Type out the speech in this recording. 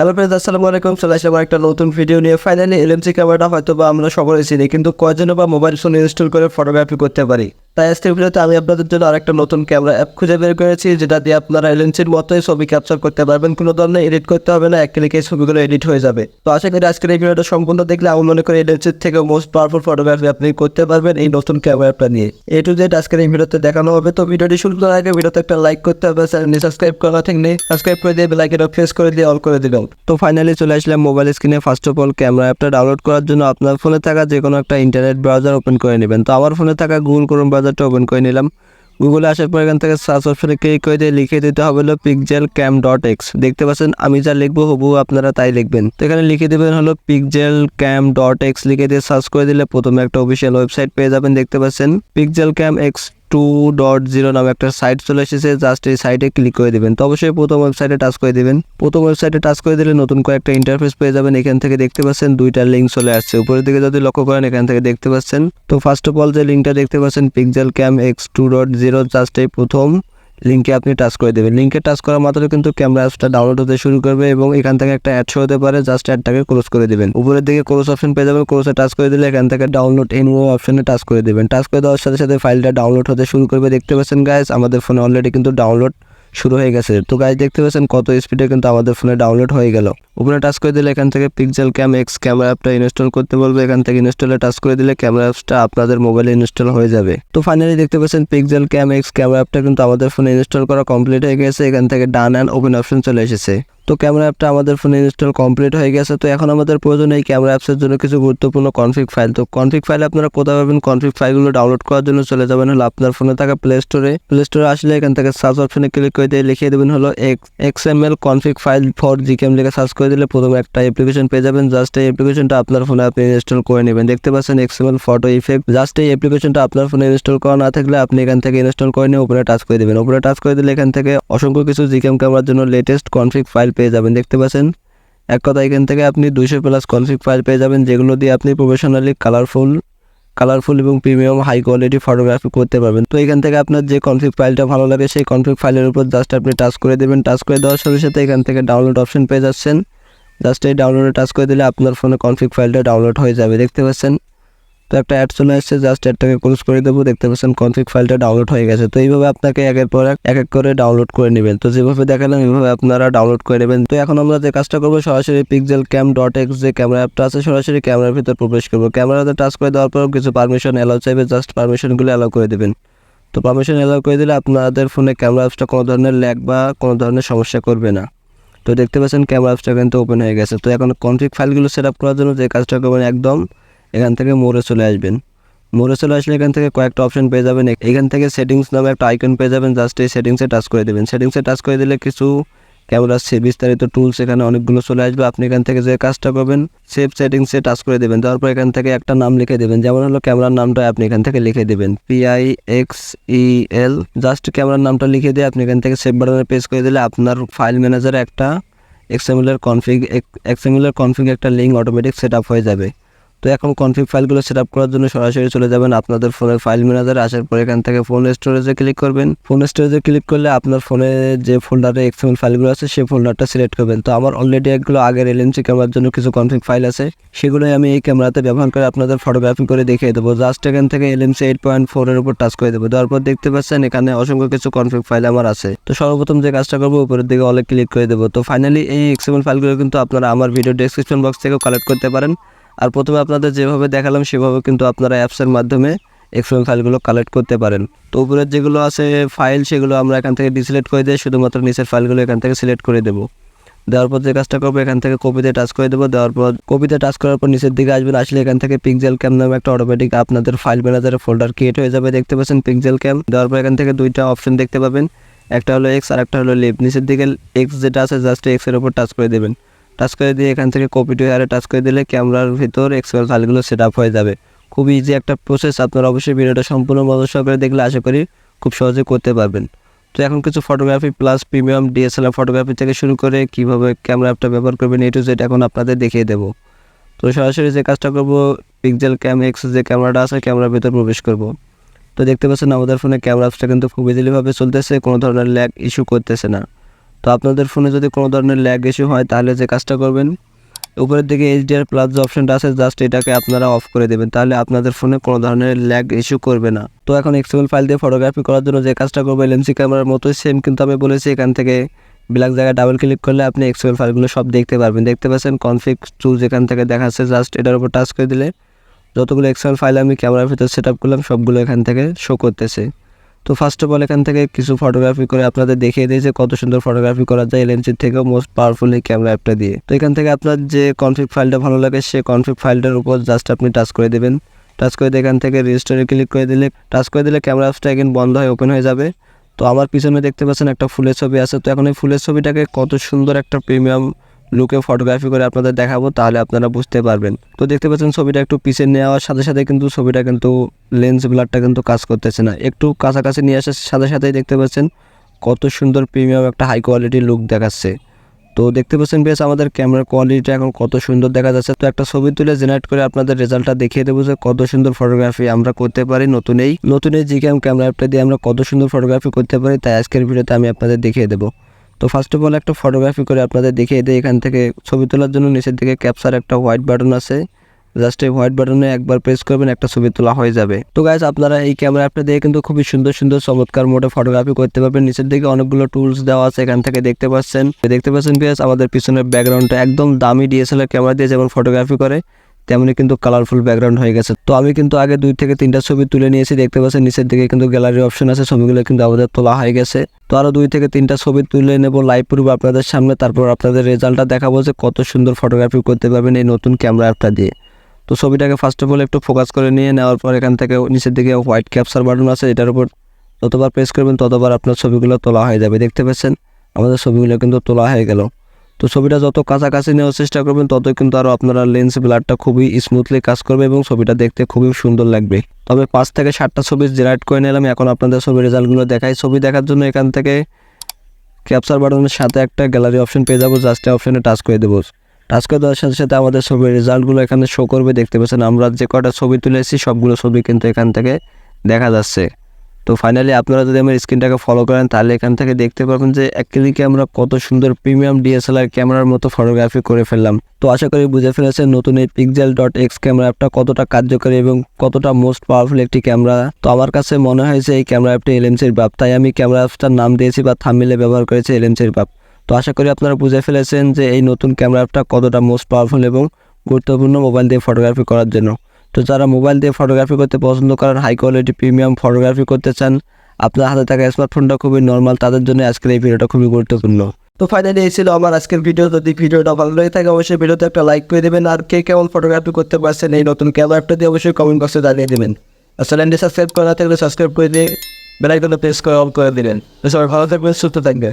Hello friends, আসসালামু আলাইকুম। চলে আসলাম একটা নতুন ভিডিও নিয়ে। ফাইনালি এলএমসি ক্যামেরাটা হয়তো বা আমরা সকলে চিনি, কিন্তু কয়জন বা মোবাইল ফোন ইনস্টল করে ফটোগ্রাফি করতে পারি। তাই আজকের ভিডিওতে আমি আপনাদের জন্য আরেকটা নতুন ক্যামেরা অ্যাপ খুঁজে বের করেছি, যেটা দিয়ে আপনারা এলএমসির মতোই ছবি ক্যাপচার করতে পারবেন। কোনো ধরনের এডিট করতে হবে না, এক ক্লিকে ছবিগুলো এডিট হয়ে যাবে। তো আশা করি আজকের এই ভিডিওটা সম্পূর্ণ দেখলে আমি মনে করি এলএমসির থেকে মোস্ট পাওয়ারফুল ফটোগ্রাফি আপনি করতে পারবেন এই নতুন ক্যামেরাটা নিয়ে। এ টু জেড আজকের এই ভিডিওতে দেখানো হবে। তো ভিডিওটি শুরু করার আগে ভিডিওতে একটা লাইক করতে হবে, চ্যানেলটি সাবস্ক্রাইব করা থাকলে সাবস্ক্রাইব করে দিয়ে বেল আইকনটা প্রেস করে দিয়ে অল করে দিলাম। তো ফাইনালি চলে আসলাম মোবাইল স্ক্রিনে। ফার্স্ট অফ অল ক্যামেরা অ্যাপটা ডাউনলোড করার জন্য আপনার ফোনে থাকা যে কোনো একটা ইন্টারনেট ব্রাউজার ওপেন করে নেবেন। তো আমার ফোনে থাকা গুগল ক্রোম ব্রাউজারটা ওপেন করে নিলাম। গুগলে আসার পর এখান থেকে সার্চ অপশনে ক্লিক করে দিয়ে লিখে দিতে হবে হলো pixelcam.x। দেখতে পাচ্ছেন আমি যা লিখবো হুবহু আপনারা তাই লিখবেন। তো এখানে লিখে দেবেন হলো pixelcam.x। লিখে দিয়ে সার্চ করে দিলে প্রথমে একটা অফিসিয়াল ওয়েবসাইট পেয়ে যাবেন। দেখতে পাচ্ছেন pixelcam.x 2.0 নামে একটা সাইট চলে এসেছে। জাস্ট এই সাইটে ক্লিক করে দিবেন। তো অবশ্যই প্রথম ওয়েবসাইটে টাচ করে দিবেন। প্রথম ওয়েবসাইটে টাচ করে দিলে নতুন কয়েকটা ইন্টারফেস পেয়ে যাবেন। এখান থেকে দেখতে পাচ্ছেন দুইটা লিঙ্ক চলে আসছে। উপরের দিকে যদি লক্ষ্য করেন এখান থেকে দেখতে পাচ্ছেন। তো ফার্স্ট অফ অল যে লিঙ্কটা দেখতে পাচ্ছেন pixelcam.x 2.0, জাস্ট এই প্রথম লিঙ্কে আপনি টাচ করে দেবেন। লিঙ্কে টাচ করার মাত্র কিন্তু ক্যামেরা অ্যাপসটা ডাউনলোড হতে শুরু করবে এবং এখান থেকে একটা অ্যাড শো হতে পারে। জাস্ট অ্যাডটাকে ক্লোজ করে দিবেন। উপরের দিকে ক্লোজ অপশন পেয়ে যাবেন। ক্লোজে টাচ করে দিলে এখান থেকে ডাউনলোড এনও অপশনে টাচ করে দেবেন। টাচ করে দেওয়ার সাথে সাথে ফাইলটা ডাউনলোড হতে শুরু করবে। দেখতে পাচ্ছেন গাইস, আমাদের ফোনে অলরেডি কিন্তু ডাউনলোড শুরু হয়ে গেছে। তো গাইস দেখতে পাচ্ছেন কত স্পিডে কিন্তু আমাদের ফোনে ডাউনলোড হয়ে গেল। উপরে টাচ করে দিলে এখান থেকে pixelcam.x ক্যামেরা অ্যাপটা ইনস্টল করতে বলবে। এখান থেকে ইনস্টলে টাচ করে দিলে ক্যামেরা অ্যাপসটা আপনাদের মোবাইলে ইনস্টল হয়ে যাবে। তো ফাইনালি দেখতে পাচ্ছেন pixelcam.x ক্যামেরা অ্যাপটা কিন্তু আমাদের ফোনে ইনস্টল করা কমপ্লিট হয়ে গেছে। এখান থেকে ডান অ্যান্ড ওপেন অপশন চলে এসেছে। তো ক্যামেরা অ্যাপটা আমাদের ফোনে ইনস্টল কমপ্লিট হয়ে গেছে। তো এখন আমাদের প্রয়োজন এই ক্যামেরা অ্যাপসের জন্য কিছু গুরুত্বপূর্ণ কনফিগ ফাইল। তো কনফিগ ফাইল আপনারা কোথায় পাবেন? কনফিগ ফাইলগুলো ডাউনলোড করার জন্য চলে যাবেন হলো আপনার ফোনে থাকা প্লে স্টোরে। প্লে স্টোরে আসলে এখান থেকে সার্চ অপশনে ক্লিক করে দিয়ে লিখে দেবেন হলো XML কনফিগ ফাইল ফর জিকেম লিখে সার্চ করে দিলে প্রথমে একটা অ্যাপ্লিকেশন পেয়ে যাবেন। জাস্ট এই অ্যাপ্লিকেশনটা আপনার ফোনে আপনি ইনস্টল করে নেবেন। দেখতে পাচ্ছেন XML ফটো ইফেক্ট। জাস্ট এই অ্যাপ্লিকেশনটা আপনার ফোনে ইনস্টল করা না থাকলে আপনি এখান থেকে ইনস্টল করে নিয়ে উপরে টাচ করে দেবেন। উপরে টাচ করে দিলে এখান থেকে অসংখ্য কিছু জিকেম ক্যামেরার জন্য লেটেস্ট কনফিগ ফাইল পেয়ে যাবেন। দেখতে পাচ্ছেন এক কথা এখান থেকে আপনি 200+ কনফিগ ফাইল পেয়ে যাবেন, যেগুলো দিয়ে আপনি প্রফেশনালি কালারফুল এবং প্রিমিয়াম হাই কোয়ালিটি ফটোগ্রাফি করতে পারবেন। তো এখান থেকে আপনার যে কনফিগ ফাইলটা ভালো লাগে সেই কনফিগ ফাইলের উপর জাস্ট আপনি টাচ করে দেবেন। টাচ করে দেওয়ার সাথে সাথে এখান থেকে ডাউনলোড অপশন পেয়ে যাচ্ছেন। জাস্ট এই ডাউনলোডে টাচ করে দিলে আপনার ফোনে কনফিগ ফাইলটা ডাউনলোড হয়ে যাবে। দেখতে পাচ্ছেন তো একটা অ্যাড চলে আসছে। জাস্ট অ্যাডটাকে ক্লোজ করে দেবো। দেখতে পাচ্ছেন কনফিগ ফাইলটা ডাউনলোড হয়ে গেছে। তো এইভাবে আপনাকে একের পর এক করে ডাউনলোড করে নেবেন। তো যেভাবে দেখালাম এইভাবে আপনারা ডাউনলোড করে নেবেন। তো এখন আমরা যে কাজটা করবো, সরাসরি pixelcam.x যে ক্যামেরা অ্যাপটা আছে সরাসরি ক্যামেরার ভিতর প্রবেশ করবো। ক্যামেরাতে টাচ করে দেওয়ার পর কিছু পারমিশন অ্যালাউ চাইবে। জাস্ট পারমিশনগুলো অ্যালাউ করে দেবেন। তো পারমিশন অ্যালাউ করে দিলে আপনাদের ফোনে ক্যামেরা অ্যাপসটা কোনো ধরনের ল্যাগ বা কোনো ধরনের সমস্যা করবে না। তো দেখতে পাচ্ছেন ক্যামেরা অ্যাপসটা কিন্তু ওপেন হয়ে গেছে। তো এখন কনফিগ ফাইলগুলো সেট আপ করার জন্য যে কাজটা করবেন, একদম এখান থেকে মোড়ে চলে আসবেন। মোড়ে চলে আসলে এখান থেকে কয়েকটা অপশন পেয়ে যাবেন। এখান থেকে সেটিংস নামে একটা আইকন পেয়ে যাবেন। জাস্ট এই সেটিংসে টাচ করে দেবেন। সেটিংসে টাচ করে দিলে কিছু ক্যামেরার বিস্তারিত টুলস এখানে অনেকগুলো চলে আসবে। আপনি এখান থেকে যে কাজটা করবেন, সেভ সেটিংসে টাচ করে দেবেন। তারপর এখান থেকে একটা নাম লিখে দেবেন, যেমন হলো ক্যামেরার নামটা আপনি এখান থেকে লিখে দেবেন PIXEL। জাস্ট ক্যামেরার নামটা লিখে দিয়ে আপনি এখান থেকে সেভ বাটনে প্রেস করে দিলে আপনার ফাইল ম্যানেজারে একটা XML কনফিগ একটা লিঙ্ক অটোমেটিক সেট আপ হয়ে যাবে। তো এখন কনফিগ ফাইলগুলো সেট আপ করার জন্য সরাসরি চলে যাবেন আপনাদের ফোনের ফাইল ম্যানেজারে। আসার পর এখান থেকে ফোন স্টোরেজে ক্লিক করবেন। ফোন স্টোরেজে ক্লিক করলে আপনার ফোনে যে ফোল্ডারে XML ফাইলগুলো আছে সেই ফোল্ডারটা সিলেক্ট করবেন। তো আমার অলরেডি এগুলো আগের এলএমসি ক্যামেরার জন্য কিছু কনফিগ ফাইল আছে, সেগুলোই আমি এই ক্যামেরাতে ব্যবহার করে আপনাদের ফটোগ্রাফি করে দেখিয়ে দেবো। জাস্ট এখান থেকে এলএমসি 8.4 এর উপর টাচ করে দেবো। দেওয়ার পর দেখতে পাচ্ছেন এখানে অসংখ্য কিছু কনফিগ ফাইল আমার আছে। তো সর্বপ্রথম যে কাজটা করবো, উপরের দিকে অলে ক্লিক করে দেবো। তো ফাইনালি এই XML ফাইলগুলো কিন্তু আপনারা আমার ভিডিও ডেসক্রিপশন বক্স থেকেও কালেক্ট করতে পারেন। আর প্রথমে আপনাদের যেভাবে দেখালাম সেভাবে কিন্তু আপনারা অ্যাপসের মাধ্যমে XML ফাইলগুলো কালেক্ট করতে পারেন। তো উপরের যেগুলো আছে ফাইল সেগুলো আমরা এখান থেকে ডিসিলেক্ট করে দিয়ে শুধুমাত্র নিচের ফাইলগুলো এখান থেকে সিলেক্ট করে দেবো। দেওয়ার পর যে কাজটা করবো, এখান থেকে কপিতে টাচ করে দেবো। দেওয়ার পর কপিতে টাচ করার পর নিচের দিকে আসবেন। আসলে এখান থেকে pixelcam নামে একটা অটোমেটিক আপনাদের ফাইল ম্যানেজারে ফোল্ডার ক্রিয়েট হয়ে যাবে। দেখতে পাচ্ছেন pixelcam। দেওয়ার পর এখান থেকে দুইটা অপশন দেখতে পাবেন, একটা হলো X আর একটা হলো লিভ। নিচের দিকে X যেটা আছে জাস্ট X এর উপর টাচ করে দেবেন। টাচ করে দিয়ে এখান থেকে কপি টু হেয়ারে টাচ করে দিলে ক্যামেরার ভিতর XML ফাইলগুলো সেট আপ হয়ে যাবে। খুব ইজি একটা প্রসেস। আপনারা অবশ্যই ভিডিওটা সম্পূর্ণ মনোযোগ সহকারে দেখলে আশা করি খুব সহজে করতে পারবেন। তো এখন কিছু photography plus premium DSLR photography থেকে শুরু করে কীভাবে ক্যামেরা অ্যাপটা ব্যবহার করবেন A to Z এখন আপনাদের দেখিয়ে দেবো। তো সরাসরি যে কাজটা করবো, pixelcam.x যে ক্যামেরাটা আছে ক্যামেরার ভিতর প্রবেশ করব। তো দেখতে পাচ্ছেন আমাদের ফোনে ক্যামেরা অ্যাপসটা কিন্তু খুব ইজিলিভাবে চলতেছে, কোনো ধরনের ল্যাগ ইস্যু করতেছে না। তো আপনাদের ফোনে যদি কোনো ধরনের ল্যাগ ইস্যু হয় তাহলে যে কাজটা করবেন, উপরের দিকে HDR প্লাস যে অপশনটা আছে জাস্ট এটাকে আপনারা অফ করে দেবেন, তাহলে আপনাদের ফোনে কোনো ধরনের ল্যাগ ইস্যু করবে না। তো এখন XML ফাইল দিয়ে ফটোগ্রাফি করার জন্য যে কাজটা করবো LMC ক্যামেরার মতোই সেম, কিন্তু আমি বলেছি এখান থেকে ব্ল্যাক জায়গায় ডাবল ক্লিক করলে আপনি XML ফাইলগুলো সব দেখতে পারবেন। দেখতে পাচ্ছেন কনফিগ চুজ এখান থেকে দেখাচ্ছে, জাস্ট এটার উপর টাচ করে দিলে যতগুলো XML ফাইল আমি ক্যামেরার ভিতরে সেট আপ করলাম সবগুলো এখান থেকে শো করতেছে। তো ফার্স্ট অফ অল এখান থেকে কিছু ফটোগ্রাফি করে আপনাদের দেখিয়ে দিয়েছে কত সুন্দর ফটোগ্রাফি করা যায় LMCর থেকেও মোস্ট পাওয়ারফুল এই ক্যামেরা অ্যাপটা দিয়ে। তো এখান থেকে আপনার যে কনফিগ ফাইলটা ভালো লাগে সেই কনফিগ ফাইলটার উপর জাস্ট আপনি টাচ করে দেবেন। টাচ করে দিয়ে এখান থেকে রেজিস্টারে ক্লিক করে দিলে ক্যামেরা অ্যাপসটা এগেন বন্ধ হয়ে ওপেন হয়ে যাবে। তো আমার পিছনে দেখতে পাচ্ছেন একটা ফুলের ছবি আছে। তো এখন এই ফুলের ছবিটাকে কত সুন্দর একটা প্রিমিয়াম লুকে ফটোগ্রাফি করে আপনাদের দেখাবো, তাহলে আপনারা বুঝতে পারবেন। তো দেখতে পাচ্ছেন ছবিটা একটু পিছিয়ে নেওয়ার সাথে সাথে কিন্তু ছবিটা কিন্তু লেন্স ব্লারটা কিন্তু কাজ করতেছে না, একটু কাছাকাছি নিয়ে আসার সাথে সাথেই দেখতে পাচ্ছেন কত সুন্দর প্রিমিয়াম একটা হাই কোয়ালিটির লুক দেখাচ্ছে। তো দেখতে পাচ্ছেন বেশ আমাদের ক্যামেরার কোয়ালিটিটা এখন কত সুন্দর দেখা যাচ্ছে। তো একটা ছবি তুলে জেনারেট করে আপনাদের রেজাল্টটা দেখিয়ে দেবো যে কত সুন্দর ফটোগ্রাফি আমরা করতে পারি নতুন এই জিক্যাম ক্যামেরা অ্যাপটা দিয়ে আমরা কত সুন্দর ফটোগ্রাফি করতে পারি, তাই আজকের ভিডিওতে আমি আপনাদের দেখিয়ে দেবো। তো ফার্স্ট অফ অল একটা ফটোগ্রাফি করে আপনাদের দেখিয়ে দিই। এখান থেকে ছবি তোলার জন্য নিচের দিকে ক্যাপচার একটা হোয়াইট বাটন আছে, জাস্ট এই হোয়াইট বাটনে একবার প্রেস করবেন একটা ছবি তোলা হয়ে যাবে। তো গাইস আপনারা এই ক্যামেরা অ্যাপটা দিয়ে কিন্তু খুবই সুন্দর সুন্দর চমৎকার মোডে ফটোগ্রাফি করতে পারবেন। নিচের দিকে অনেকগুলো টুলস দেওয়া আছে, এখান থেকে দেখতে পাচ্ছেন বেশ আমাদের পিছনের ব্যাকগ্রাউন্ডটা একদম দামি DSLR ক্যামেরা দিয়ে যেমন ফটোগ্রাফি করে তেমনি কিন্তু কালারফুল ব্যাকগ্রাউন্ড হয়ে গেছে। তো আমি কিন্তু আগে 2 থেকে 3টা ছবি তুলে নিয়েছি, দেখতে পাচ্ছেন নিচের দিকে কিন্তু গ্যালারি অপশন আছে, ছবিগুলো কিন্তু আমাদের তোলা হয়ে গেছে। তো আরও 2 থেকে 3টা ছবি তুলে নেব লাইভ প্রুফ আপনাদের সামনে, তারপর আপনাদের রেজাল্টটা দেখাবো যে কত সুন্দর ফটোগ্রাফি করতে পারবেন এই নতুন ক্যামেরা অ্যাপটা দিয়ে। তো ছবিটাকে ফার্স্ট অফ অল একটু ফোকাস করে নিয়ে নেওয়ার পর এখান থেকে নিচের দিকে হোয়াইট ক্যাপচার বাটন আছে, এটার উপর যতবার প্রেস করবেন ততবার আপনার ছবিগুলো তোলা হয়ে যাবে। দেখতে পাচ্ছেন আমাদের ছবিগুলো কিন্তু তোলা হয়ে গেল। তো ছবিটা যত কাছাকাছি নেওয়ার চেষ্টা করবেন ততই কিন্তু আরও আপনারা লেন্স ব্লারটা খুবই স্মুথলি কাজ করবে এবং ছবিটা দেখতে খুবই সুন্দর লাগবে। তবে 5 থেকে 7টা ছবি জেনারেট করে নিলাম, এখন আপনাদের ছবির রেজাল্টগুলো দেখাই। ছবি দেখার জন্য এখান থেকে ক্যাপচার বাটনের সাথে একটা গ্যালারি অপশন পেয়ে যাবো, জাস্ট অপশনে টাচ করে দেবো। টাচ করে দেওয়ার সাথে সাথে আমাদের ছবির রেজাল্টগুলো এখানে শো করবে। দেখতে পাচ্ছেন আমরা যে কটা ছবি তুলেছি সবগুলো ছবি কিন্তু এখান থেকে দেখা যাচ্ছে। তো ফাইনালি আপনারা যদি আমার স্ক্রিনটাকে ফলো করেন তাহলে এখান থেকে দেখতে পাবেন যে এক ক্লিকে আমরা কত সুন্দর প্রিমিয়াম DSLR ক্যামেরার মতো ফটোগ্রাফি করে ফেললাম। তো আশা করি বুঝে ফেলেছেন নতুন এই Pixel.x ক্যামেরা অ্যাপটা কতটা কার্যকরী এবং কতটা মোস্ট পাওয়ারফুল একটি ক্যামেরা। তো আমার কাছে মনে হয়েছে এই ক্যামেরা অ্যাপটি LMCর বাপ, তাই আমি ক্যামেরা অ্যাপটার নাম দিয়েছি বা থাম্বনেইলে ব্যবহার করেছি LMCর বাপ। তো আশা করি আপনারা বুঝে ফেলেছেন যে এই নতুন ক্যামেরা অ্যাপটা কতটা মোস্ট পাওয়ারফুল এবং গুরুত্বপূর্ণ মোবাইল দিয়ে ফটোগ্রাফি করার জন্য। তো যারা মোবাইল দিয়ে ফটোগ্রাফি করতে পছন্দ করেন, হাই কোয়ালিটি প্রিমিয়াম ফটোগ্রাফি করতে চান, আপনার হাতে থাকা স্মার্টফোনটা খুবই নর্মাল, তাদের জন্য আজকের এই ভিডিওটা খুবই গুরুত্বপূর্ণ। তো ফাইনালি এই ছিল আমার আজকের ভিডিও। যদি ভিডিওটা ভালো লাগে থাকে অবশ্যই ভিডিওতে একটা লাইক করে দেবেন, আর কে কেমন ফটোগ্রাফি করতে পারছেন এই নতুন ক্যামেরা অ্যাপটা দিয়ে অবশ্যই কমেন্ট বক্সে জানিয়ে দেবেন। আর চ্যানেলটি সাবস্ক্রাইব করা থাকলে সাবস্ক্রাইব করে দিয়ে বেল আইকনটা প্রেস করে অল করে দিবেন। তো সবাই ভালো থাকবেন, সুস্থ থাকবেন।